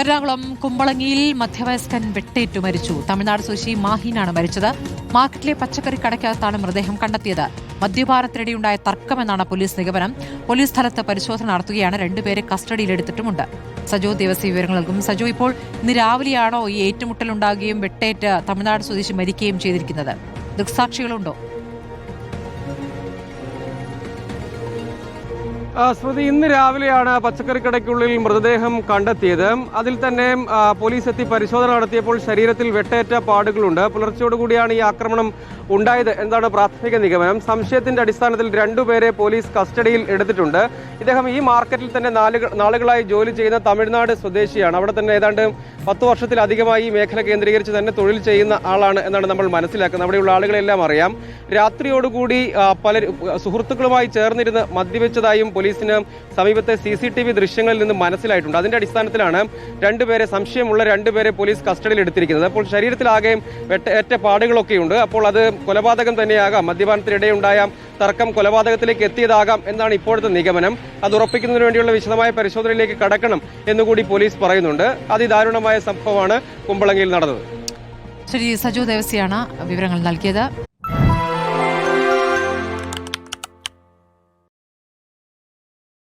എറണാകുളം കുമ്പളങ്ങിയിൽ മധ്യവയസ്കൻ വെട്ടേറ്റു മരിച്ചു. തമിഴ്നാട് സ്വദേശി മാഹിനാണ് മരിച്ചത്. മാർക്കറ്റിലെ പച്ചക്കറി കടയ്ക്കകത്താണ് മൃതദേഹം കണ്ടെത്തിയത്. മദ്യപാനത്തിനിടെയുണ്ടായ തർക്കമെന്നാണ് പോലീസ് നിഗമനം. പോലീസ് സ്ഥലത്ത് പരിശോധന നടത്തുകയാണ്. രണ്ടുപേരെ കസ്റ്റഡിയിലെടുത്തിട്ടുമുണ്ട്. സജോ ദേവസി വിവരങ്ങൾ നൽകും. സജോ, ഇപ്പോൾ ഇന്ന് രാവിലെയാണോ ഈ ഏറ്റുമുട്ടലുണ്ടാകുകയും വെട്ടേറ്റ് തമിഴ്നാട് സ്വദേശി മരിക്കുകയും ചെയ്തിരിക്കുന്നത്? ദൃക്സാക്ഷികളുണ്ടോ? സ്മൃതി, ഇന്ന് രാവിലെയാണ് പച്ചക്കറിക്കടയ്ക്കുള്ളിൽ മൃതദേഹം കണ്ടെത്തിയത്. അതിൽ തന്നെ പോലീസ് എത്തി പരിശോധന നടത്തിയപ്പോൾ ശരീരത്തിൽ വെട്ടേറ്റ പാടുകളുണ്ട്. പുലർച്ചയോടുകൂടിയാണ് ഈ ആക്രമണം ഉണ്ടായത് എന്നാണ് പ്രാഥമിക നിഗമനം. സംശയത്തിന്റെ അടിസ്ഥാനത്തിൽ രണ്ടുപേരെ പോലീസ് കസ്റ്റഡിയിൽ എടുത്തിട്ടുണ്ട്. ഇദ്ദേഹം ഈ മാർക്കറ്റിൽ തന്നെ നാളുകളായി ജോലി ചെയ്യുന്ന തമിഴ്നാട് സ്വദേശിയാണ്. അവിടെ തന്നെ ഏതാണ്ട് 10 വർഷത്തിലധികമായി ഈ മേഖല കേന്ദ്രീകരിച്ച് തന്നെ തൊഴിൽ ചെയ്യുന്ന ആളാണ് എന്നാണ് നമ്മൾ മനസ്സിലാക്കുന്നത്. അവിടെയുള്ള ആളുകളെല്ലാം അറിയാം. രാത്രിയോടുകൂടി പല സുഹൃത്തുക്കളുമായി ചേർന്നിരുന്ന് മദ്യവെച്ചതായും പോലീസിന് സമീപത്തെ CCTV ദൃശ്യങ്ങളിൽ നിന്ന് മനസ്സിലായിട്ടുണ്ട്. അതിന്റെ അടിസ്ഥാനത്തിലാണ് സംശയമുള്ള രണ്ടുപേരെ പോലീസ് കസ്റ്റഡിയിൽ എടുത്തിരിക്കുന്നത്. അപ്പോൾ ശരീരത്തിലാകെ വെട്ടേറ്റ പാടുകളൊക്കെയുണ്ട്. അപ്പോൾ അത് കൊലപാതകം തന്നെയാകാം, മദ്യപാനത്തിനിടെയുണ്ടായ തർക്കം കൊലപാതകത്തിലേക്ക് എത്തിയതാകാം എന്നാണ് ഇപ്പോഴത്തെ നിഗമനം. അത് ഉറപ്പിക്കുന്നതിന് വേണ്ടിയുള്ള വിശദമായ പരിശോധനയിലേക്ക് കടക്കണം എന്നുകൂടി പോലീസ് പറയുന്നുണ്ട്. അതിദാരുണമായ സംഭവമാണ് കുമ്പളങ്ങിയിൽ നടന്നത്. ശരി, സജോ ദേവസിയാണ് വിവരങ്ങൾ നൽകിയത്.